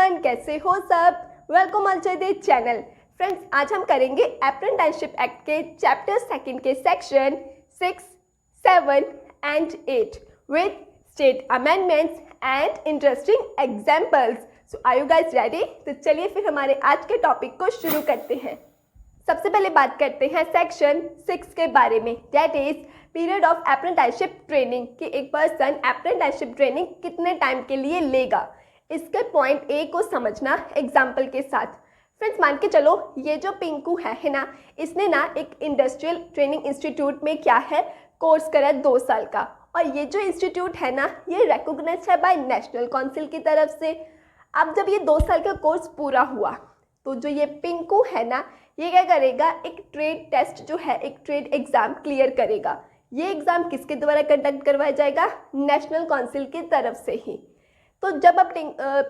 Everyone, कैसे हो सब। Welcome on to the channel. Friends, आज हम करेंगे अप्रेंटिसशिप एक्ट के चैप्टर 2 के section 6, 7 and 8 with state amendments and interesting examples. So are you guys ready? तो चलिए फिर हमारे आज के टॉपिक को शुरू करते हैं। सबसे पहले बात करते हैं सेक्शन 6 के बारे में, that is period of apprenticeship training कि एक पर्सन अप्रेंटिसशिप ट्रेनिंग कितने टाइम के लिए लेगा। इसके पॉइंट ए को समझना एग्जाम्पल के साथ। फ्रेंड्स, मान के चलो ये जो पिंकू है ना, इसने ना एक इंडस्ट्रियल ट्रेनिंग इंस्टीट्यूट में क्या है कोर्स करा 2 साल का, और ये जो इंस्टीट्यूट है ना ये रिकॉग्नाइज्ड है बाय नेशनल काउंसिल की तरफ से। अब जब ये 2 साल का कोर्स पूरा हुआ तो जो ये पिंकू है ना ये क्या करेगा, एक ट्रेड टेस्ट जो है, एक ट्रेड एग्जाम क्लियर करेगा। ये एग्जाम किसके द्वारा कंडक्ट करवाया जाएगा? नेशनल काउंसिल की तरफ से ही। तो जब अब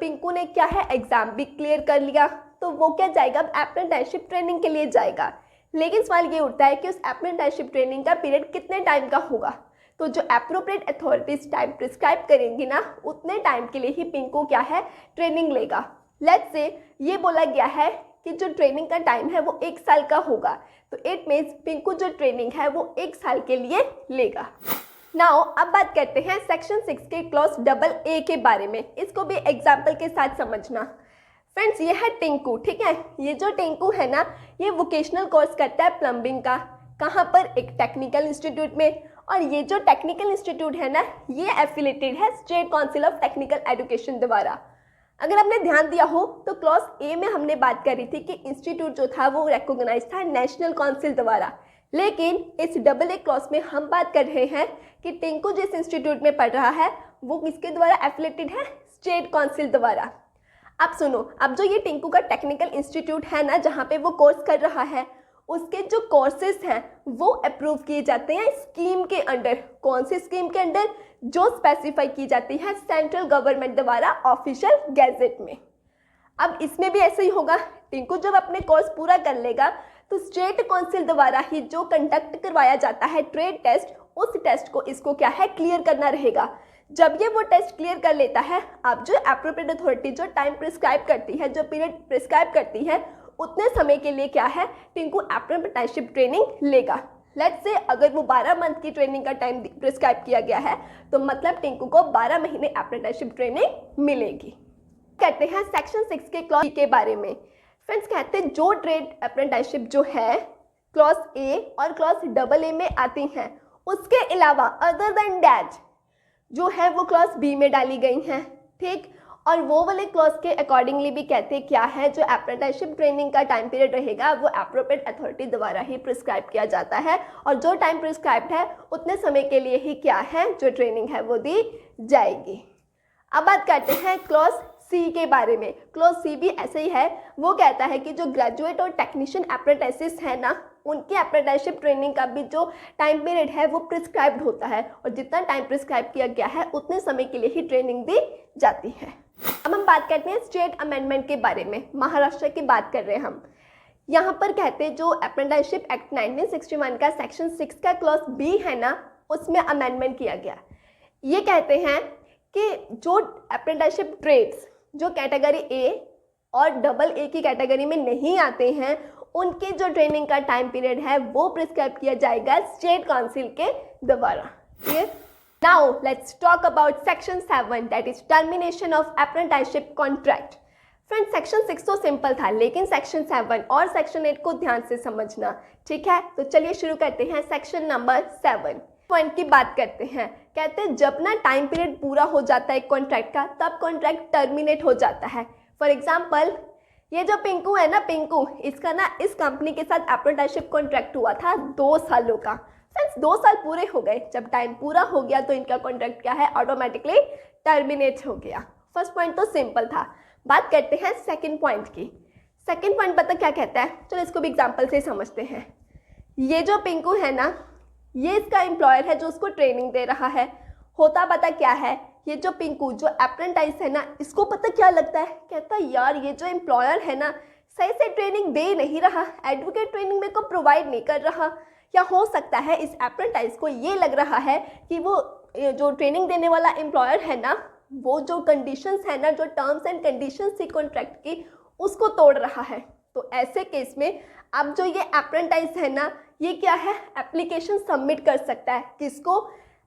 पिंकू ने क्या है एग्जाम भी क्लियर कर लिया तो वो क्या जाएगा, अब अप्रेंटिसशिप ट्रेनिंग के लिए जाएगा। लेकिन सवाल ये उठता है कि उस अप्रेंटिसशिप ट्रेनिंग का पीरियड कितने टाइम का होगा। तो जो एप्रोप्रिएट अथॉरिटीज टाइम प्रिस्क्राइब करेंगी ना उतने टाइम के लिए ही पिंकू क्या है ट्रेनिंग लेगा। लेट्स से ये बोला गया है कि जो ट्रेनिंग का टाइम है वो 1 साल का होगा, तो इट मीन्स पिंकू जो ट्रेनिंग है वो 1 साल के लिए लेगा। नाउ अब बात करते हैं सेक्शन 6 के क्लॉज AA के बारे में। इसको भी एग्जाम्पल के साथ समझना। फ्रेंड्स, ये है टिंकू, ठीक है। ये जो टिंकू है ना ये वोकेशनल कोर्स करता है प्लम्बिंग का। कहाँ पर? एक टेक्निकल इंस्टीट्यूट में। और ये जो टेक्निकल इंस्टीट्यूट है ना ये एफिलेटेड है state council of technical education द्वारा। अगर आपने ध्यान दिया हो तो क्लॉज ए में हमने बात करी थी कि इंस्टीट्यूट जो था वो रिकॉग्नाइज था नेशनल काउंसिल द्वारा। लेकिन इस AA क्लॉज में हम बात कर रहे हैं कि टिंकू जिस इंस्टीट्यूट में पढ़ रहा है वो किसके द्वारा एफिलेटेड है? स्टेट काउंसिल द्वारा। अब सुनो, अब जो ये टिंकू का टेक्निकल इंस्टीट्यूट है ना जहाँ पे वो कोर्स कर रहा है उसके जो कोर्सेज हैं वो अप्रूव किए जाते हैं स्कीम के अंडर। कौन सी स्कीम के अंडर? जो स्पेसिफाई की जाती है सेंट्रल गवर्नमेंट द्वारा ऑफिशियल गैजेट में। अब इसमें भी ऐसे ही होगा। टिंकू जब अपने कोर्स पूरा कर लेगा तो स्टेट काउंसिल द्वारा ही जो कंडक्ट करवाया जाता है ट्रेड टेस्ट, उस टेस्ट को इसको क्या है क्लियर करना रहेगा। जब ये वो टेस्ट क्लियर कर लेता है, अब जो एप्रोप्रिएट अथॉरिटी जो टाइम प्रिस्क्राइब करती है, जो पीरियड प्रिस्क्राइब करती है, उतने समय के लिए क्या है टिंकू अप्रेंटिसशिप ट्रेनिंग लेगा। लेट्स से अगर वो 12 मंथ की ट्रेनिंग का टाइम प्रिस्क्राइब किया गया है तो मतलब टिंकू को 12 महीने अप्रेंटिसशिप ट्रेनिंग मिलेगी। कहते हैं सेक्शन 6 के क्लॉज के बारे में। फ्रेंड्स, कहते हैं जो ट्रेड अप्रेंटिसशिप जो है क्लॉज ए और क्लॉज AA में आती हैं, उसके अलावा अदर देन दैट जो है वो क्लॉज बी में डाली गई हैं, ठीक। और वो वाले क्लॉज के अकॉर्डिंगली भी कहते क्या है, जो अप्रेंटिसशिप ट्रेनिंग का टाइम पीरियड रहेगा वो एप्रोप्रिएट अथॉरिटी द्वारा ही प्रिस्क्राइब किया जाता है, और जो टाइम प्रिस्क्राइब्ड है उतने समय के लिए ही क्या है जो ट्रेनिंग है वो दी जाएगी। अब बात करते हैं क्लॉज सी के बारे में। क्लॉज सी भी ऐसे ही है। वो कहता है कि जो ग्रेजुएट और टेक्नीशियन अप्रेंटिसेस है ना उनके अप्रेंटिसशिप ट्रेनिंग का भी जो टाइम पीरियड है वो प्रिस्क्राइब्ड होता है, और जितना टाइम प्रिस्क्राइब किया गया है उतने समय के लिए ही ट्रेनिंग दी जाती है। अब हम बात करते हैं स्टेट अमेंडमेंट के बारे में। महाराष्ट्र की बात कर रहे हैं हम। यहाँ पर कहते हैं जो अप्रेंटिसशिप एक्ट 1961 का सेक्शन 6 का क्लॉज B है ना उसमें अमेंडमेंट किया गया। ये कहते हैं कि जो अप्रेंटिसशिप ट्रेड्स जो कैटेगरी A और AA की कैटेगरी में नहीं आते हैं उनके जो ट्रेनिंग का टाइम पीरियड है वो प्रिस्क्राइब किया जाएगा स्टेट काउंसिल के द्वारा। Now let's talk about section 7 that is termination of apprenticeship contract. Friends, section 6 तो सिंपल था, लेकिन सेक्शन 7 और सेक्शन 8 को ध्यान से समझना, ठीक है। तो चलिए शुरू करते हैं सेक्शन नंबर 7 पॉइंट की बात करते हैं। कहते हैं जब ना टाइम पीरियड पूरा हो जाता है कॉन्ट्रैक्ट का तब कॉन्ट्रैक्ट टर्मिनेट हो जाता है। फॉर एग्जाम्पल, ये जो पिंकू है ना, पिंकू इसका ना इस कंपनी के साथ अप्रेंटिसशिप कॉन्ट्रैक्ट हुआ था 2 सालों का। फ्रेंड्स, 2 साल पूरे हो गए, जब टाइम पूरा हो गया तो इनका कॉन्ट्रैक्ट क्या है ऑटोमेटिकली टर्मिनेट हो गया। फर्स्ट पॉइंट तो सिंपल था। बात करते हैं सेकंड पॉइंट की। सेकंड पॉइंट पता क्या कहता है? चलो इसको भी एग्जांपल से समझते हैं। ये जो पिंकू है ना ये इसका एम्प्लॉयर है जो उसको ट्रेनिंग दे रहा है। होता पता क्या है, ये जो पिंकू जो अप्रेंटिस है ना इसको पता क्या लगता है, कहता है यार ये जो एम्प्लॉयर है ना सही से ट्रेनिंग दे नहीं रहा, एडवोकेट ट्रेनिंग मेरे को प्रोवाइड नहीं कर रहा। या हो सकता है इस अप्रेंटिस को ये लग रहा है कि वो जो ट्रेनिंग देने वाला एम्प्लॉयर है ना वो जो कंडीशंस है ना, जो टर्म्स एंड कंडीशंस थी कॉन्ट्रैक्ट की, उसको तोड़ रहा है। तो ऐसे केस में अब जो ये अप्रेंटाइज है ना, ये क्या है, एप्लीकेशन सबमिट कर सकता है, किसको,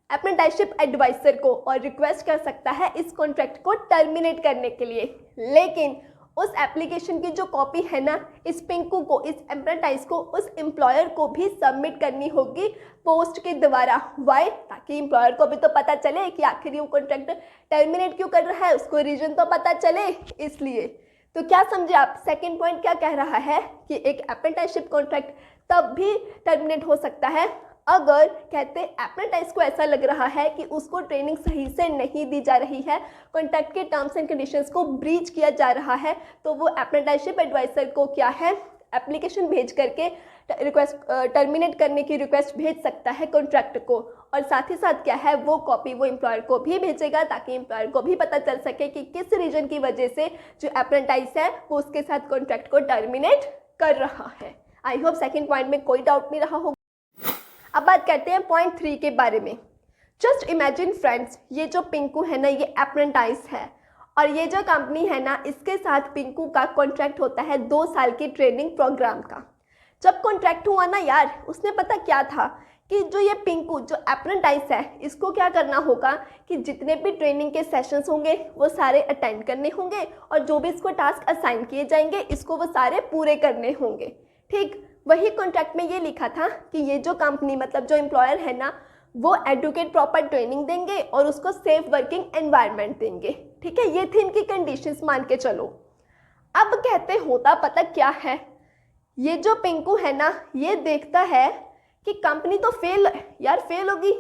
अप्रेंटिसशिप एडवाइजर को, और रिक्वेस्ट कर सकता है इस कॉन्ट्रैक्ट को टर्मिनेट करने के लिए। लेकिन उस एप्लीकेशन की जो कॉपी है ना, इस पिंकू को, इस अप्रेंटाइज को, उस एम्प्लॉयर को भी सबमिट करनी होगी पोस्ट के द्वारा। वाई? ताकि एम्प्लॉयर को भी तो पता चले कि आखिर वो कॉन्ट्रैक्ट टर्मिनेट क्यों कर रहा है, उसको रीजन तो पता चले, इसलिए। तो क्या समझे आप, सेकंड पॉइंट क्या कह रहा है कि एक अप्रेंटिसशिप कॉन्ट्रैक्ट तब भी टर्मिनेट हो सकता है अगर, कहते हैं, अप्रेंटाइज को ऐसा लग रहा है कि उसको ट्रेनिंग सही से नहीं दी जा रही है, कॉन्ट्रैक्ट के टर्म्स एंड कंडीशंस को ब्रीच किया जा रहा है, तो वो अप्रेंटिसशिप एडवाइजर को क्या है, एप्लीकेशन भेज करके रिक्वेस्ट टर्मिनेट करने की रिक्वेस्ट भेज सकता है कॉन्ट्रैक्ट को। और साथ ही साथ क्या है, वो कॉपी वो एम्प्लॉयर को भी भेजेगा ताकि एम्प्लॉयर को भी पता चल सके कि किस रीजन की वजह से जो अप्रेंटाइज है वो उसके साथ कॉन्ट्रैक्ट को टर्मिनेट कर रहा है। आई होप सेकेंड पॉइंट में कोई डाउट नहीं रहा होगा। अब बात करते हैं पॉइंट 3 के बारे में। जस्ट इमेजिन फ्रेंड्स, ये जो पिंकू है ना, ये अप्रेंटाइज है, और ये जो कंपनी है ना, इसके साथ पिंकू का कॉन्ट्रैक्ट होता है 2 साल की ट्रेनिंग प्रोग्राम का। जब कॉन्ट्रैक्ट हुआ ना यार, उसने पता क्या था कि जो ये पिंकू जो अप्रेंटाइज है, इसको क्या करना होगा कि जितने भी ट्रेनिंग के सेशंस होंगे वो सारे अटेंड करने होंगे, और जो भी इसको टास्क असाइन किए जाएंगे इसको वो सारे पूरे करने होंगे। ठीक वही कॉन्ट्रैक्ट में ये लिखा था कि ये जो कंपनी, मतलब जो एम्प्लॉयर है ना, वो एडुकेट प्रॉपर ट्रेनिंग देंगे और उसको सेफ वर्किंग एनवायरनमेंट देंगे। ठीक है, ये थी इनकी कंडीशंस, मान के चलो। अब कहते होता पता क्या है, ये जो पिंकू है ना, ये देखता है कि कंपनी तो फेल होगी,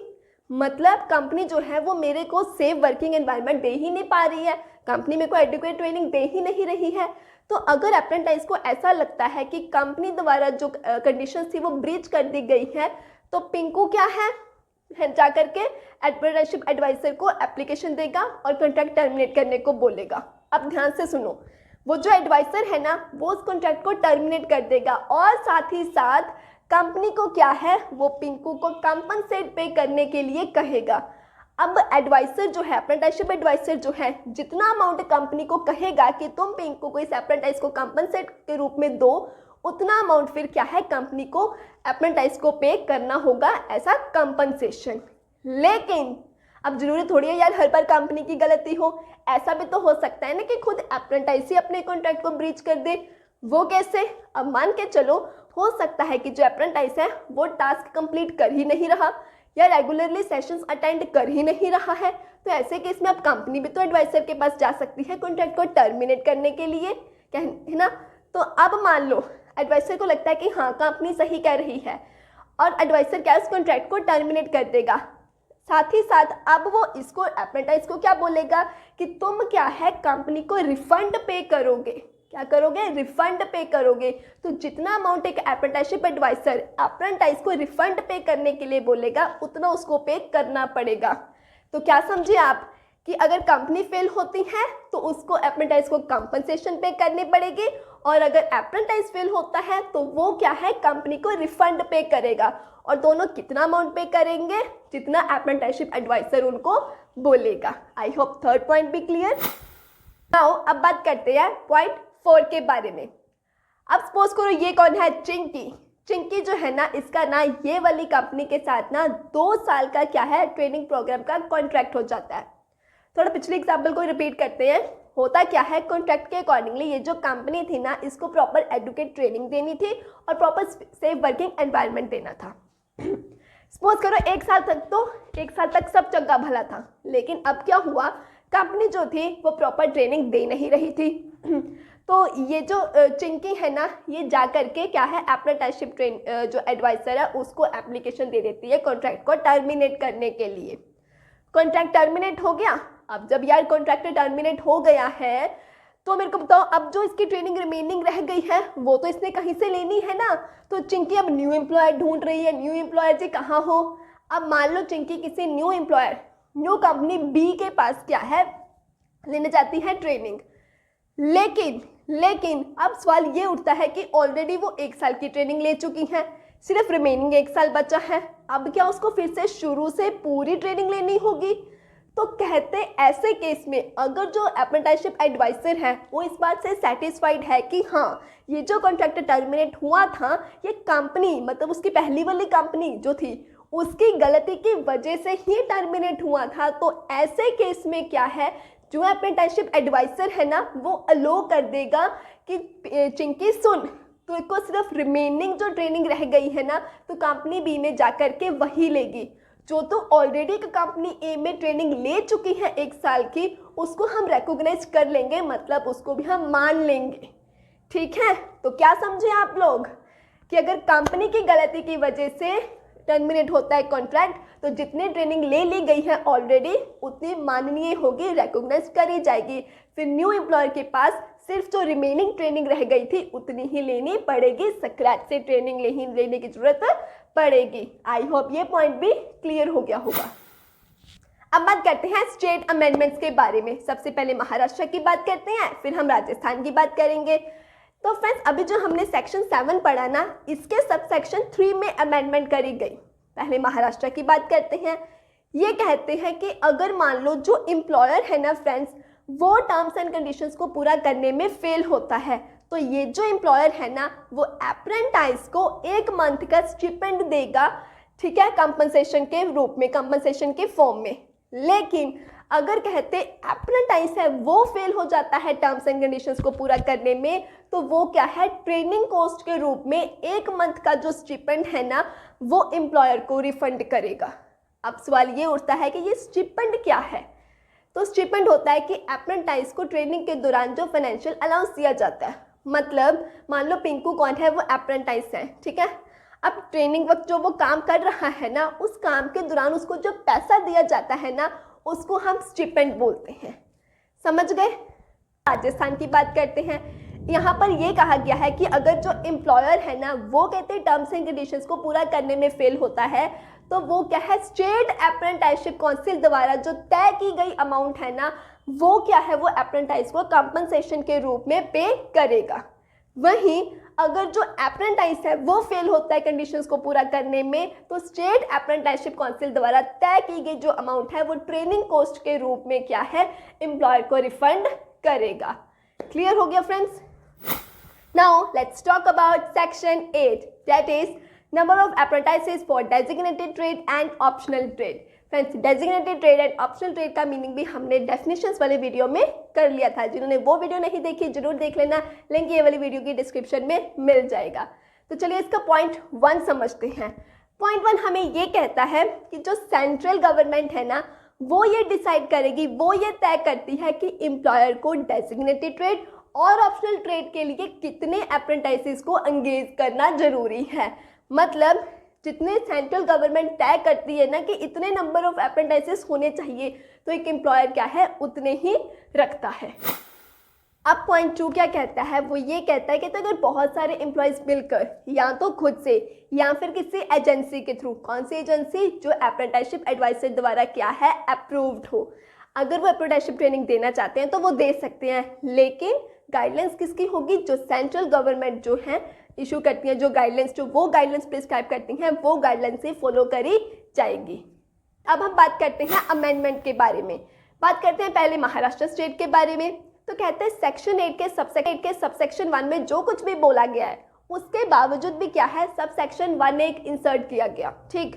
मतलब कंपनी जो है वो मेरे को सेफ वर्किंग एनवायरनमेंट दे ही नहीं पा रही है, कंपनी मेरे को एडुकेट ट्रेनिंग दे ही नहीं रही है। तो अगर अप्रेंटाइज को ऐसा लगता है कि कंपनी द्वारा जो कंडीशंस थी वो ब्रीच कर दी गई है, तो पिंकू क्या है जा करके अप्रेंटिसशिप एडवाइजर को एप्लीकेशन देगा और कॉन्ट्रैक्ट टर्मिनेट करने को बोलेगा। अब ध्यान से सुनो, वो जो एडवाइजर है ना, वो उस कॉन्ट्रैक्ट को टर्मिनेट कर देगा, और साथ ही साथ कंपनी को क्या है, वो पिंकू को कंपनसेट पे करने के लिए कहेगा। अब एडवाइजर जो है, अप्रेंटिसशिप एडवाइजर जो है, जितना अमाउंट कंपनी को कहेगा कि तुम पिंकू को इस अप्रेंटाइज को कंपनसेट के रूप में दो, उतना अमाउंट फिर क्या है, कंपनी को अप्रेंटाइज को पे करना होगा ऐसा कंपनसेशन। लेकिन अब जरूरी थोड़ी है यार हर बार कंपनी की गलती हो, ऐसा भी तो हो सकता है ना कि खुद अप्रेंटाइज ही अपने कॉन्ट्रैक्ट को ब्रीच कर दे। वो कैसे? अब मान के चलो, हो सकता है कि जो अप्रेंटाइज है वो टास्क कंप्लीट कर ही नहीं रहा या रेगुलरली सेशंस अटेंड कर ही नहीं रहा है, तो ऐसे केस में अब कंपनी भी तो एडवाइजर के पास जा सकती है कॉन्ट्रैक्ट को टर्मिनेट करने के लिए, क्या है ना। तो अब मान लो एडवाइजर को लगता है कि हाँ कंपनी सही कह रही है, और एडवाइजर क्या उस कॉन्ट्रैक्ट को टर्मिनेट कर देगा। साथ ही साथ अब वो इसको अप्रेंटाइज को क्या बोलेगा कि तुम क्या है कंपनी को रिफंड पे करोगे। क्या करोगे? रिफंड पे करोगे। तो जितना अमाउंट एक अप्रेंटिसशिप एडवाइजर अप्रेंटाइज को रिफंड पे करने के लिए बोलेगा, उतना उसको पे करना पड़ेगा। तो क्या समझे आप कि अगर कंपनी फेल होती है तो उसको अप्रेंटाइज को कंपनसेशन पे करनी पड़ेगी, और अगर अप्रेंटाइज फेल होता है तो वो क्या है कंपनी को रिफंड पे करेगा। और दोनों कितना अमाउंट पे करेंगे? जितना अप्रेंटिसशिप एडवाइजर उनको बोलेगा। आई होप थर्ड पॉइंट भी क्लियर। नाउ अब बात करते हैं पॉइंट 4 के बारे में। अब सपोज करो ये कौन है? चिंकी। चिंकी जो है ना, इसका ना ये वाली कंपनी के साथ ना 2 साल का क्या है ट्रेनिंग प्रोग्राम का कॉन्ट्रैक्ट हो जाता है। थोड़ा पिछले एग्जाम्पल को रिपीट करते हैं। होता क्या है, कॉन्ट्रैक्ट के अकॉर्डिंगली ये जो कंपनी थी ना, इसको प्रॉपर एडुकेट ट्रेनिंग देनी थी और प्रॉपर सेफ वर्किंग एनवायरनमेंट देना था। सपोज करो 1 साल तक सब चंगा भला था, लेकिन अब क्या हुआ, कंपनी जो थी वो प्रॉपर ट्रेनिंग दे नहीं रही थी। तो ये जो चिंकी है ना, ये जा करके क्या है अप्रेंटिसशिप जो एडवाइजर है उसको एप्लीकेशन दे देती है कॉन्ट्रैक्ट को टर्मिनेट करने के लिए। कॉन्ट्रैक्ट टर्मिनेट हो गया। अब जब यार कॉन्ट्रैक्ट टर्मिनेट हो गया है तो मेरे को बताओ, अब जो इसकी ट्रेनिंग रिमेनिंग रह गई है वो तो इसने कहीं से लेनी है ना। तो चिंकी अब न्यू एम्प्लॉयर ढूंढ रही है। न्यू एम्प्लॉयर जी कहाँ हो? अब मान लो चिंकी किसी न्यू कंपनी बी के पास क्या है लेने जाती है ट्रेनिंग, लेकिन अब सवाल ये उठता है कि ऑलरेडी वो 1 साल की ट्रेनिंग ले चुकी हैं, सिर्फ रिमेनिंग 1 साल बचा है। अब क्या उसको फिर से शुरू से पूरी ट्रेनिंग लेनी होगी? तो कहते ऐसे केस में अगर जो अप्रेंटिसशिप एडवाइजर है वो इस बात से सेटिस्फाइड है कि हाँ ये जो कॉन्ट्रैक्ट टर्मिनेट हुआ था ये कंपनी मतलब उसकी पहली वाली कंपनी जो थी उसकी गलती की वजह से ही टर्मिनेट हुआ था, तो ऐसे केस में क्या है जो अप्रेंटिसशिप एडवाइजर है ना वो अलो कर देगा कि चिंकी सुन तो को सिर्फ रिमेनिंग जो ट्रेनिंग रह गई है ना तो कंपनी बी में जा कर के वही लेगी, जो तो ऑलरेडी कंपनी ए में ट्रेनिंग ले चुकी है 1 साल की उसको हम रिकॉग्नाइज कर लेंगे, मतलब उसको भी हम मान लेंगे। ठीक है, तो क्या समझे आप लोग कि अगर कंपनी की गलती की वजह से टर्मिनेट होता है कॉन्ट्रैक्ट तो जितनी ट्रेनिंग ले ली गई है ऑलरेडी उतनी माननीय होगी, रिकॉग्नाइज करी जाएगी, फिर न्यू एम्प्लॉयर के पास सिर्फ जो रिमेनिंग ट्रेनिंग रह गई थी उतनी ही लेनी पड़ेगी, स्क्रैच से ट्रेनिंग लेने की जरूरत पड़ेगी। आई होप ये पॉइंट भी क्लियर हो गया होगा। अब बात करते हैं स्टेट अमेंडमेंट्स के बारे में। सबसे पहले महाराष्ट्र की बात करते हैं, फिर हम राजस्थान की बात करेंगे। तो फ्रेंड्स अभी जो हमने सेक्शन 7 पढ़ा ना इसके सब सेक्शन 3 में अमेंडमेंट करी गई। पहले महाराष्ट्र की बात करते हैं। ये कहते हैं कि अगर मान लो जो एम्प्लॉयर है ना फ्रेंड्स वो टर्म्स एंड कंडीशंस को पूरा करने में फेल होता है तो ये जो एम्प्लॉयर है ना वो अप्रेंटाइज को 1 मंथ का स्टिपेंड देगा, ठीक है, कंपनसेशन के रूप में, कंपनसेशन के फॉर्म में। लेकिन अगर कहते अप्रेंटाइज है वो फेल हो जाता है टर्म्स एंड कंडीशंस को पूरा करने में तो वो क्या है ट्रेनिंग कॉस्ट के रूप में 1 मंथ का जो स्टिपेंड है ना वो एम्प्लॉयर को रिफंड करेगा। अब सवाल ये उठता है कि ये स्टिपेंड क्या है, तो स्टिपेंड होता है कि अप्रेंटाइज को ट्रेनिंग के दौरान जो फाइनेंशियल अलाउंस दिया जाता है, मतलब मान लो पिंकू कौन है वो अप्रेंटाइज है, ठीक है, अब ट्रेनिंग वक्त जो वो काम कर रहा है ना उस काम के दौरान उसको जो पैसा दिया जाता है ना उसको हम स्टिपेंड बोलते हैं। समझ गए। राजस्थान की बात करते हैं। यहाँ पर ये कहा गया है कि अगर जो एम्प्लॉयर है ना वो कहते हैं टर्म्स एंड कंडीशंस को पूरा करने में फेल होता है तो वो क्या है स्टेट अप्रेंटिसशिप काउंसिल द्वारा जो तय की गई अमाउंट है ना वो क्या है वो अप्रेंटाइज को कंपनसेशन के रूप में पे करेगा। वहीं अगर जो अप्रेंटाइज है वो फेल होता है कंडीशंस को पूरा करने में तो स्टेट अप्रेंटिसशिप काउंसिल द्वारा तय की गई जो अमाउंट है वो ट्रेनिंग कॉस्ट के रूप में क्या है एम्प्लॉयर को रिफंड करेगा। क्लियर हो गया friends. Now let's talk about section 8 that is number of apprentices for designated trade and optional trade. Friends designated trade and optional trade का मीनिंग भी हमने डेफिनेशंस वाले वीडियो में कर लिया था, जिन्होंने वो वीडियो नहीं देखी जरूर देख लेना, लिंक ये वाली वीडियो की डिस्क्रिप्शन में मिल जाएगा। तो चलिए इसका पॉइंट 1 समझते हैं। पॉइंट 1 हमें ये कहता है कि जो सेंट्रल गवर्नमेंट है ना वो ये डिसाइड करेगी, वो ये तय करती है कि एम्प्लॉयर को डेजिग्नेटेड ट्रेड और ऑप्शनल ट्रेड के लिए कितने अप्रेंटिसेस को एंगेज करना जरूरी है। मतलब जितने सेंट्रल गवर्नमेंट तय करती है ना कि इतने नंबर ऑफ अप्रेंटिसेस होने चाहिए तो एक एम्प्लॉयर क्या है उतने ही रखता है। अब पॉइंट 2 क्या कहता है वो ये कहता है कि तो अगर बहुत सारे एम्प्लॉयज़ मिलकर या तो खुद से या फिर किसी एजेंसी के थ्रू, कौन सी एजेंसी जो अप्रेंटिसशिप एडवाइजर द्वारा क्या है अप्रूव्ड हो, अगर वो अप्रेंटिसशिप ट्रेनिंग देना चाहते हैं तो वो दे सकते हैं, लेकिन गाइडलाइंस किसकी होगी जो सेंट्रल गवर्नमेंट जो है इशू करती हैं, जो गाइडलाइंस जो वो गाइडलाइंस प्रिस्क्राइब करती हैं वो गाइडलाइंस से फॉलो करी जाएगी। अब हम बात करते हैं अमेंडमेंट के बारे में। बात करते हैं पहले महाराष्ट्र स्टेट के बारे में। तो कहते हैं सेक्शन 8 के सबसेक्शन 1 में जो कुछ भी बोला गया है उसके बावजूद भी क्या है सबसेक्शन 1 एक इंसर्ट किया गया, ठीक,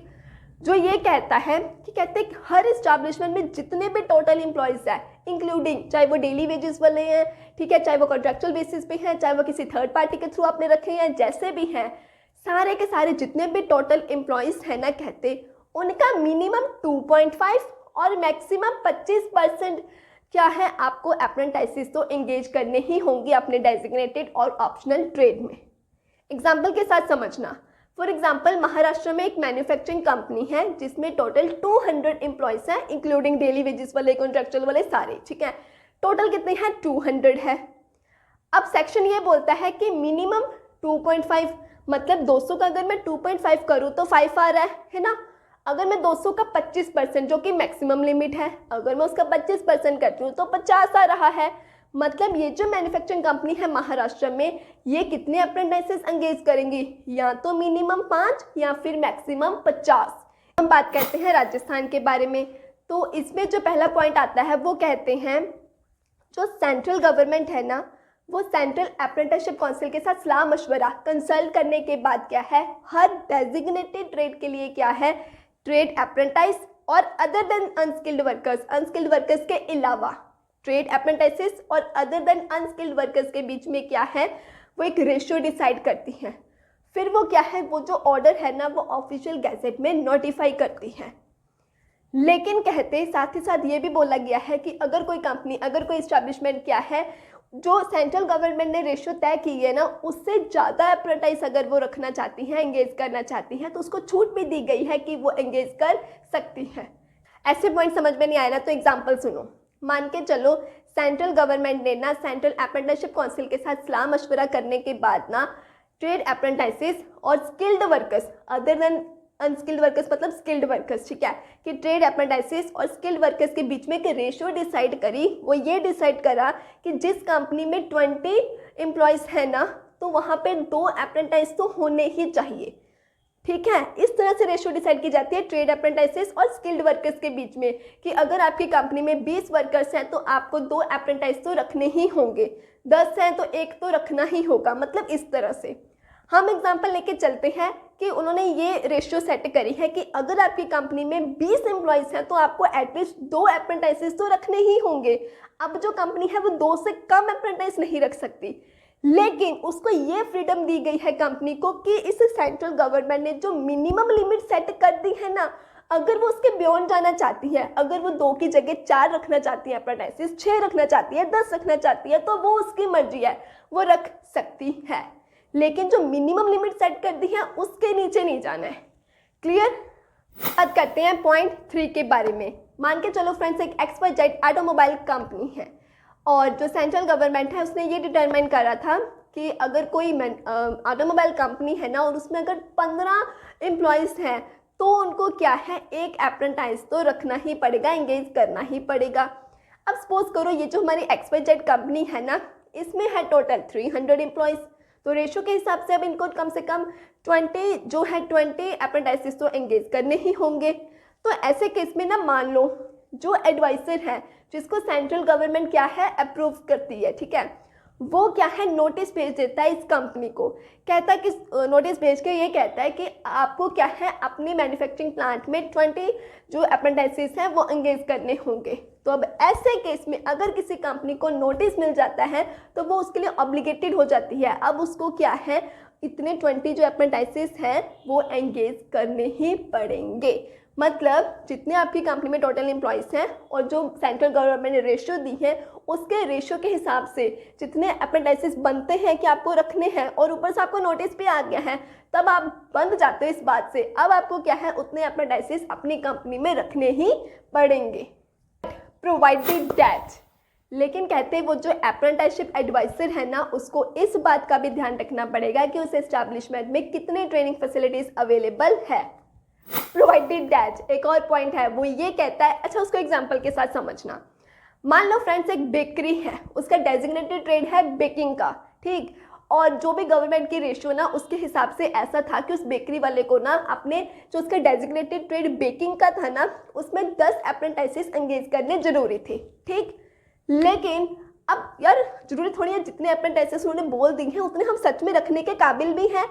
जो ये कहता है कि कहते हैं हर इस्टेब्लिशमेंट में जितने भी टोटल एम्प्लॉयज़ हैं इंक्लूडिंग चाहे वो डेली वेजेस वाले हैं, ठीक है, चाहे वो कॉन्ट्रेक्चुअल बेसिस पे हैं, चाहे वो किसी थर्ड पार्टी के थ्रू आपने रखे हैं, जैसे भी हैं, सारे के सारे जितने भी टोटल एम्प्लॉयज़ हैं ना कहते उनका मिनिमम 2.5 और मैक्सिमम 25% क्या है आपको अप्रेंटिसेस तो एंगेज करने ही होंगे अपने डेजिग्नेटेड और ऑप्शनल ट्रेड में। एग्जाम्पल के साथ समझना। फॉर एग्जाम्पल महाराष्ट्र में एक मैन्युफैक्चरिंग कंपनी है जिसमें टोटल 200 एम्प्लॉयज़ हैं इंक्लूडिंग डेली वेजेस वाले, कॉन्ट्रेक्चुअल वाले सारे, ठीक है, टोटल कितने हैं 200 है। अब सेक्शन ये बोलता है कि मिनिमम 2.5 मतलब 200 का अगर मैं 2.5 करूँ तो 5 आ रहा है ना, अगर मैं 200 का 25% जो कि मैक्सिमम लिमिट है अगर मैं उसका 25% करती हूँ तो 50 आ रहा है। मतलब ये जो मैन्युफैक्चरिंग कंपनी है महाराष्ट्र में ये कितने अप्रेंटिसेस एंगेज करेंगी, या तो मिनिमम 5 या फिर मैक्सिमम 50। हम बात करते हैं राजस्थान के बारे में। तो इसमें जो पहला पॉइंट आता है वो कहते हैं जो सेंट्रल गवर्नमेंट है ना, वो सेंट्रल अप्रेंटिसशिप काउंसिल के साथ सलाह मशवरा कंसल्ट करने के बाद क्या है, हर डेजिग्नेटेड ट्रेड के लिए क्या है, ट्रेड अप्रेंटाइज और अदर देन अनस्किल्ड वर्कर्स के अलावा ट्रेड अप्रेंटिसेस और अदर देन अनस्किल्ड वर्कर्स के बीच में क्या है, वो एक रेशियो डिसाइड करती हैं। फिर वो क्या है, वो जो ऑर्डर है ना वो ऑफिशियल गैजेट में नोटिफाई करती हैं। लेकिन कहते साथ ही साथ ये भी बोला गया है कि अगर कोई कंपनी, अगर कोई इस्टेब्लिशमेंट क्या है, जो सेंट्रल गवर्नमेंट ने रेशियो तय की है ना, उससे ज़्यादा अप्रेंटाइज अगर वो रखना चाहती हैं, एंगेज करना चाहती हैं, तो उसको छूट भी दी गई है कि वो एंगेज कर सकती है। ऐसे पॉइंट समझ में नहीं आया ना तो एग्जाम्पल सुनो। मान के चलो सेंट्रल गवर्नमेंट ने ना सेंट्रल अप्रेंटिसशिप काउंसिल के साथ सलाह मशवरा करने के बाद ना ट्रेड अप्रेंटिसेस और skilled workers other than unskilled workers मतलब स्किल्ड वर्कर्स, ठीक है, कि ट्रेड अप्रेंटिसेस और स्किल्ड वर्कर्स के बीच में एक रेशियो डिसाइड करी। वो ये डिसाइड करा कि जिस कंपनी में 20 एम्प्लॉयज़ है ना, तो वहाँ पे 2 अप्रेंटिस तो होने ही चाहिए, ठीक है। इस तरह से रेशियो डिसाइड की जाती है ट्रेड अप्रेंटिसेस और स्किल्ड वर्कर्स के बीच में कि अगर आपकी कंपनी में 20 वर्कर्स हैं तो आपको 2 अप्रेंटिस तो रखने ही होंगे, 10 हैं तो 1 तो रखना ही होगा, मतलब इस तरह से। हम एग्जांपल लेके चलते हैं कि उन्होंने ये रेशियो सेट करी है कि अगर आपकी कंपनी में 20 एम्प्लॉयज़ हैं तो आपको एटलीस्ट 2 अप्रेंटिसेस तो रखने ही होंगे। अब जो कंपनी है वो 2 से कम अप्रेंटिस नहीं रख सकती, लेकिन उसको ये फ्रीडम दी गई है कंपनी को कि इस सेंट्रल गवर्नमेंट ने जो मिनिमम लिमिट सेट कर दी है ना, अगर वो उसके बियॉन्ड जाना चाहती है, अगर वो 2 की जगह 4 रखना चाहती है अप्रेंटिस, 6 रखना चाहती है, 10 रखना चाहती है, तो वो उसकी मर्जी है, वो रख सकती है। लेकिन जो मिनिमम लिमिट सेट कर दी है उसके नीचे नहीं जाना है। क्लियर? अब करते हैं पॉइंट 3 के बारे में। मान के चलो फ्रेंड्स, एक XYZ ऑटोमोबाइल कंपनी है और जो सेंट्रल गवर्नमेंट है उसने ये डिटरमाइन करा था कि अगर कोई ऑटोमोबाइल कंपनी है ना और उसमें अगर 15 एम्प्लॉयज़ हैं तो उनको क्या है, एक अप्रेंटिस तो रखना ही पड़ेगा, एंगेज करना ही पड़ेगा। अब सपोज करो ये जो हमारी XYZ कंपनी है ना, इसमें है टोटल 300 एम्प्लॉयज़, तो रेशो के हिसाब से अब इनको कम से कम 20 अप्रेंटिसेस तो एंगेज करने ही होंगे। तो ऐसे केस में ना मान लो जो एडवाइजर है जिसको सेंट्रल गवर्नमेंट क्या है अप्रूव करती है, ठीक है, वो क्या है नोटिस भेज देता है इस कंपनी को, कहता है कि नोटिस भेज के ये कहता है कि आपको क्या है अपनी मैन्युफैक्चरिंग प्लांट में 20 जो अप्रेंटिसेस हैं वो एंगेज करने होंगे। तो अब ऐसे केस में अगर किसी कंपनी को नोटिस मिल जाता है तो वो उसके लिए ऑब्लिगेटेड हो जाती है, अब उसको क्या है इतने 20 जो अप्रेंटिसेस हैं वो एंगेज करने ही पड़ेंगे। मतलब जितने आपकी कंपनी में टोटल एम्प्लॉयज़ हैं और जो सेंट्रल गवर्नमेंट ने रेशियो दी है उसके रेशियो के हिसाब से जितने अप्रेंटिसेस बनते हैं कि आपको रखने हैं और ऊपर से आपको नोटिस भी आ गया है, तब आप बंद जाते हो इस बात से, अब आपको क्या है उतने अप्रेंटिसेस अपनी कंपनी में रखने ही पड़ेंगे प्रोवाइडेड दैट। लेकिन कहते हैं वो जो अप्रेंटिसशिप एडवाइजर है ना उसको इस बात का भी ध्यान रखना पड़ेगा कि उस एस्टैब्लिशमेंट में कितने ट्रेनिंग फैसिलिटीज़ अवेलेबल है। प्रोवाइडेड दैट एक और पॉइंट है, वो ये कहता है, अच्छा उसको एग्जांपल के साथ समझना। मान लो फ्रेंड्स एक बेकरी है, उसका डेजिग्नेटेड ट्रेड है बेकिंग का, ठीक, और जो भी गवर्नमेंट की रेशियो ना उसके हिसाब से ऐसा था कि उस बेकरी वाले को ना अपने जो उसका डेजिग्नेटेड ट्रेड बेकिंग का था ना उसमें 10 अप्रेंटिसेस एंगेज करने जरूरी थे, ठीक। लेकिन अब यार जरूरी थोड़ी है जितने अप्रेंटिसेस उन्होंने बोल दी हैं उतने हम सच में रखने के काबिल भी हैं,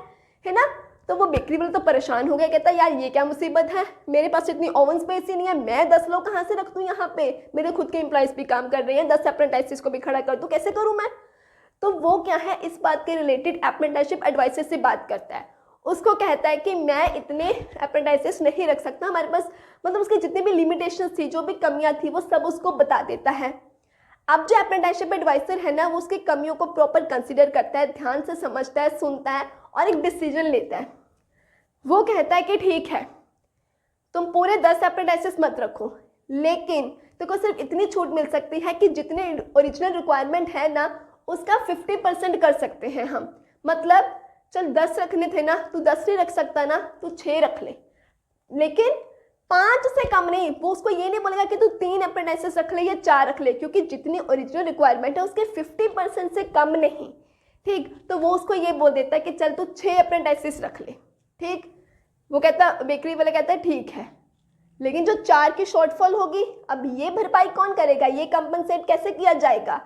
है ना। तो वो बेकरी वाला तो परेशान हो गया, कहता है यार ये क्या मुसीबत है, मेरे पास इतनी ओवन स्पेस ही नहीं है, मैं 10 लोग कहाँ से रख दूँ यहाँ पे, मेरे खुद के एम्प्लॉयज़ भी काम कर रहे हैं, 10 अप्रेंटिसेस को भी खड़ा कर दूँ, कैसे करूँ मैं। तो वो क्या है इस बात के रिलेटेड अप्रेंटिसशिप एडवाइजर से बात करता है, उसको कहता है कि मैं इतने अप्रेंटिसेस नहीं रख सकता, हमारे पास मतलब उसकी जितनी भी लिमिटेशंस थी, जो भी कमियाँ थी वो सब उसको बता देता है। अब जो अप्रेंटिसशिप एडवाइजर है ना वो उसकी कमियों को प्रॉपर कंसीडर करता है, ध्यान से समझता है, सुनता है और एक डिसीजन लेता है। वो कहता है कि ठीक है तुम पूरे 10 अप्रेंटिसेस मत रखो, लेकिन तुमको सिर्फ इतनी छूट मिल सकती है कि जितने ओरिजिनल रिक्वायरमेंट है ना उसका 50% कर सकते हैं हम। मतलब चल 10 रखने थे ना, तू 10 नहीं रख सकता ना, तू 6 रख ले, लेकिन 5 से कम नहीं। वो उसको ये नहीं बोलेगा कि तू 3 अप्रेंटिसेस रख ले या 4 रख ले, क्योंकि जितनी ओरिजिनल रिक्वायरमेंट है उसके 50% से कम नहीं, ठीक। तो वो उसको ये बोल देता है कि चल तू 6 अप्रेंटिसेस रख ले, ठीक। वो कहता, बेकरी वाला कहता है ठीक है, लेकिन जो 4 की शॉर्टफॉल होगी, अब ये भरपाई कौन करेगा, ये कंपनसेट कैसे किया जाएगा।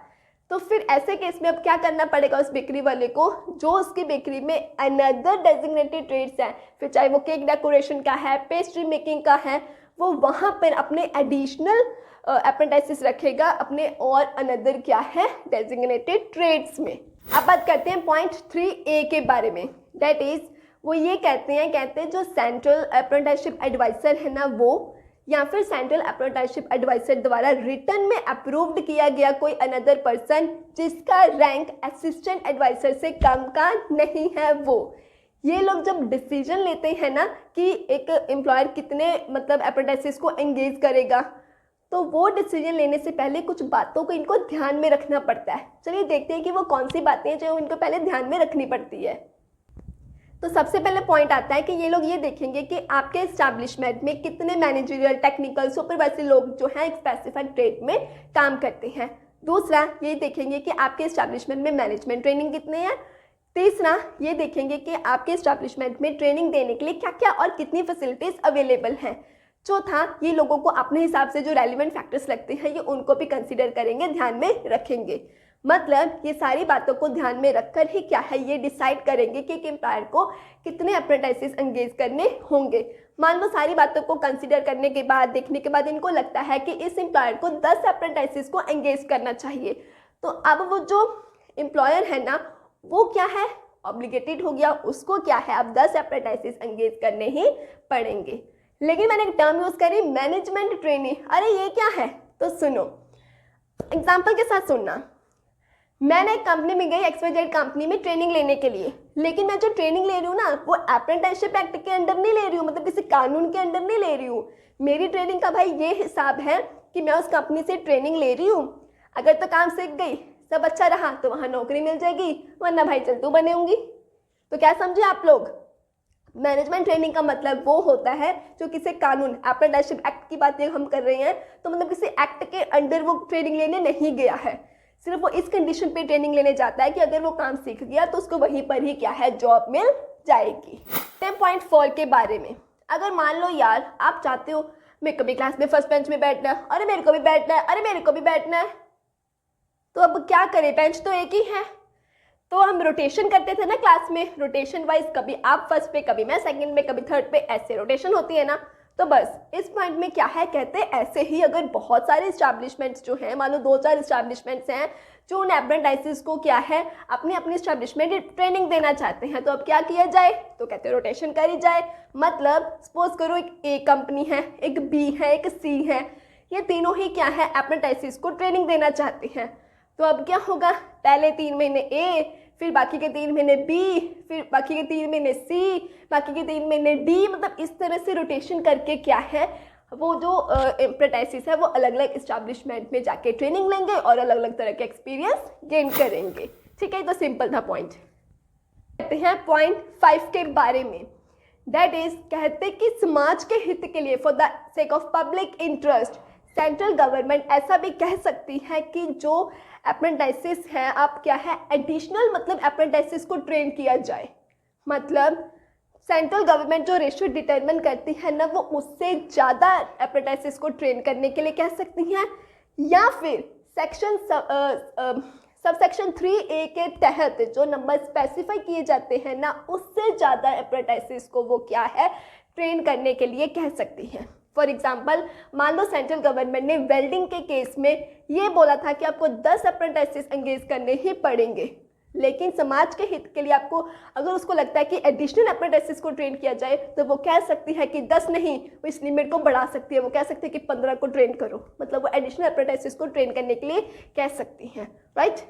तो फिर ऐसे केस में अब क्या करना पड़ेगा उस बेकरी वाले को, जो उसकी बेकरी में अनदर डेजिग्नेटेड ट्रेड्स हैं, फिर चाहे वो केक डेकोरेशन का है, पेस्ट्री मेकिंग का है, वो वहाँ पर अपने एडिशनल अप्रेंटिसेस रखेगा अपने और अनदर क्या है डेजिग्नेटेड ट्रेड्स में। अब बात करते हैं पॉइंट 3A के बारे में। दैट इज वो ये कहते हैं जो सेंट्रल अप्रेंटिसशिप एडवाइजर है ना, वो या फिर सेंट्रल अप्रेंटिसशिप एडवाइजर द्वारा रिटर्न में अप्रूव्ड किया गया कोई अनदर पर्सन जिसका रैंक असिस्टेंट एडवाइजर से कम का नहीं है, वो ये लोग जब डिसीजन लेते हैं ना कि एक एम्प्लॉयर कितने मतलब अप्रेंटिसेस को एंगेज करेगा, तो वो डिसीजन लेने से पहले कुछ बातों को इनको ध्यान में रखना पड़ता है। चलिए देखते हैं कि वो कौन सी बातें हैं जो इनको पहले ध्यान में रखनी पड़ती है। तो सबसे पहले पॉइंट आता है कि ये लोग ये देखेंगे कि आपके एस्टैब्लिशमेंट में कितने मैनेजरियल, टेक्निकल, सुपरवाइजरी लोग जो हैं एक स्पेसिफाइड ट्रेड में काम करते हैं। दूसरा ये देखेंगे कि आपके एस्टैब्लिशमेंट में मैनेजमेंट ट्रेनिंग कितने हैं। तीसरा ये देखेंगे कि आपके एस्टैब्लिशमेंट में ट्रेनिंग देने के लिए क्या क्या और कितनी फैसिलिटीज़ अवेलेबल हैं। चौथा, ये लोगों को अपने हिसाब से जो रेलिवेंट फैक्टर्स लगते हैं ये उनको भी कंसीडर करेंगे, ध्यान में रखेंगे। मतलब ये सारी बातों को ध्यान में रखकर ही क्या है ये डिसाइड करेंगे कि एक एम्प्लॉयर को कितने अप्रेंटिसेस एंगेज करने होंगे। मान लो सारी बातों को कंसीडर करने के बाद, देखने के बाद इनको लगता है कि इस एम्प्लॉयर को 10 अप्रेंटिसेस को एंगेज करना चाहिए, तो अब वो जो एम्प्लॉयर है ना वो क्या है ऑब्लिगेटेड हो गया, उसको क्या है अब 10 अप्रेंटिसेस एंगेज करने ही पड़ेंगे। लेकिन मैंने एक टर्म यूज़ करी मैनेजमेंट ट्रेनिंग। अरे ये क्या है, तो सुनो एग्जाम्पल के साथ सुनना। मैंने एक कंपनी में गई, XYZ कंपनी में ट्रेनिंग लेने के लिए, लेकिन मैं जो ट्रेनिंग ले रही हूँ ना वो अप्रेंटिसशिप एक्ट के अंडर नहीं ले रही हूँ, मतलब किसी कानून के अंडर नहीं ले रही हूँ। मेरी ट्रेनिंग का भाई ये हिसाब है कि मैं उस कंपनी से ट्रेनिंग ले रही हूँ, अगर तो काम सीख गई, सब अच्छा रहा तो वहाँ नौकरी मिल जाएगी, वरना भाई चल तू बनेऊंगी। तो क्या समझे आप लोग, मैनेजमेंट ट्रेनिंग का मतलब वो होता है जो किसी कानून, अप्रेंटिसशिप एक्ट की बात हम कर रहे हैं, तो मतलब किसी एक्ट के अंडर वो ट्रेनिंग लेने नहीं गया है, सिर्फ वो इस कंडीशन पे ट्रेनिंग लेने जाता है कि अगर वो काम सीख गया तो उसको वहीं पर ही क्या है जॉब मिल जाएगी। 10.4 के बारे में, अगर मान लो यार आप चाहते हो मेरे को भी क्लास में फर्स्ट बेंच में बैठना है, अरे मेरे को भी बैठना है, अरे मेरे को भी बैठना है, तो अब क्या करें, बेंच तो एक ही है। तो हम रोटेशन करते थे ना क्लास में, रोटेशन वाइज कभी आप फर्स्ट पे, कभी मैं सेकंड में, कभी थर्ड पे, ऐसे रोटेशन होती है ना। तो बस इस पॉइंट में क्या है कहते हैं ऐसे ही अगर बहुत सारे इस्टेब्लिशमेंट्स जो हैं, मान लो 2-4 इस्टेब्लिशमेंट्स हैं जो उन अप्रेंटिसेस को क्या है अपनी अपनी इस्टेब्लिशमेंट ट्रेनिंग देना चाहते हैं, तो अब क्या किया जाए, तो कहते हैं रोटेशन करी जाए। मतलब सपोज करो एक ए कंपनी है, एक बी है, एक सी है, ये तीनों ही क्या है अप्रेंटिसेस को ट्रेनिंग देना चाहते हैं। तो अब क्या होगा, पहले 3 महीने ए, फिर बाकी के 3 महीने बी, फिर बाकी के 3 महीने सी, बाकी के 3 महीने डी, मतलब इस तरह से रोटेशन करके क्या है वो जो अप्रेंटिसेस है वो अलग अलग इस्टेब्लिशमेंट में जाके ट्रेनिंग लेंगे और अलग अलग तरह के एक्सपीरियंस गेन करेंगे। ठीक है, तो सिंपल था पॉइंट। कहते हैं पॉइंट 5 के बारे में, दैट इज कहते कि समाज के हित के लिए, for the sake of public interest, central government ऐसा भी कह सकती है कि जो अप्रेंटिसेस हैं आप क्या है एडिशनल मतलब अप्रेंटिसेस को ट्रेन किया जाए। मतलब सेंट्रल गवर्नमेंट जो रेशियो डिटरमिन करती है ना वो उससे ज़्यादा अप्रेंटिसेस को ट्रेन करने के लिए कह सकती हैं, या फिर सेक्शन सबसेक्शन 3A के तहत जो नंबर स्पेसिफाई किए जाते हैं ना उससे ज़्यादा अप्रेंटिसेस को वो क्या है ट्रेन करने के लिए कह सकती हैं। फॉर एग्जाम्पल मान लो सेंट्रल गवर्नमेंट ने वेल्डिंग के केस में ये बोला था कि आपको 10 अप्रेंटिसेस एंगेज करने ही पड़ेंगे, लेकिन समाज के हित के लिए आपको अगर उसको लगता है कि एडिशनल अप्रेंटिसेस को ट्रेन किया जाए तो वो कह सकती है कि 10 नहीं, वो इस लिमिट को बढ़ा सकती है, वो कह सकती है कि 15 को ट्रेन करो, मतलब वो एडिशनल अप्रेंटिसेस को ट्रेन करने के लिए कह सकती हैं। राइट,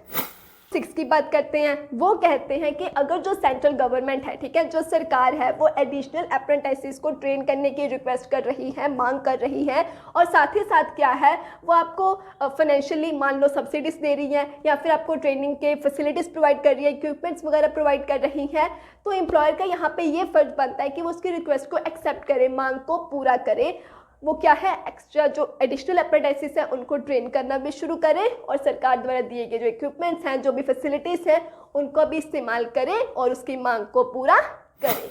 6 की बात करते हैं, वो कहते हैं कि अगर जो सेंट्रल गवर्नमेंट है, ठीक है, जो सरकार है वो एडिशनल अप्रेंटिसेस को ट्रेन करने की रिक्वेस्ट कर रही है, मांग कर रही है, और साथ ही साथ क्या है वो आपको फाइनेंशियली मान लो सब्सिडीज दे रही है या फिर आपको ट्रेनिंग के फैसिलिटीज़ प्रोवाइड कर रही है, इक्विपमेंट्स वगैरह प्रोवाइड कर रही है, तो एम्प्लॉयर का यहाँ पे ये फर्ज बनता है कि वो उसकी रिक्वेस्ट को एक्सेप्ट करे, मांग को पूरा करे, वो क्या है एक्स्ट्रा जो एडिशनल अप्रेंटिसेस हैं उनको ट्रेन करना भी शुरू करें और सरकार द्वारा दिए गए जो इक्विपमेंट्स हैं, जो भी फैसिलिटीज़ हैं उनको भी इस्तेमाल करें और उसकी मांग को पूरा करें।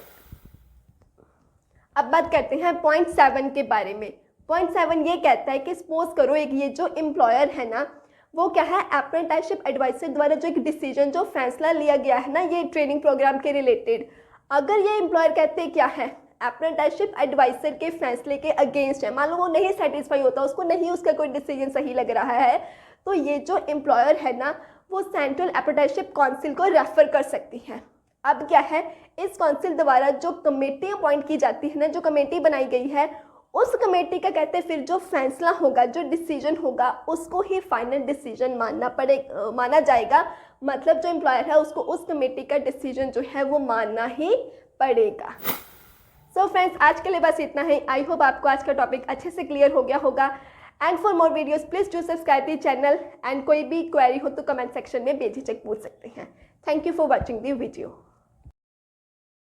अब बात करते हैं पॉइंट 7 के बारे में, पॉइंट 7 ये कहता है कि सपोज करो एक ये जो एम्प्लॉयर है ना, वो क्या है, अप्रेंटिसशिप एडवाइजर द्वारा जो एक डिसीजन, जो फैसला लिया गया है ना ये ट्रेनिंग प्रोग्राम के रिलेटेड, अगर ये एम्प्लॉयर कहते हैं क्या है, अप्रेंटिसशिप एडवाइजर के फैसले के अगेंस्ट है, मान लो वो नहीं सेटिस्फाई होता, उसको नहीं उसका कोई डिसीजन सही लग रहा है, तो ये जो एम्प्लॉयर है ना वो सेंट्रल अप्रेंटिसशिप काउंसिल को रेफर कर सकती है। अब क्या है, इस काउंसिल द्वारा जो कमेटी अपॉइंट की जाती है ना, जो कमेटी बनाई गई है, उस कमेटी का कहते हैं फिर जो फैसला होगा, जो डिसीजन होगा, उसको ही फाइनल डिसीजन माना जाएगा। मतलब जो एम्प्लॉयर है उसको उस कमेटी का डिसीजन जो है वो मानना ही पड़ेगा। सो फ्रेंड्स, आज के लिए बस इतना ही। आई होप आपको आज का टॉपिक अच्छे से क्लियर हो गया होगा। And for more videos please do subscribe the channel. And कोई भी क्वेरी हो तो कमेंट सेक्शन में बेझिझक पूछ सकते हैं। Thank you for watching the video.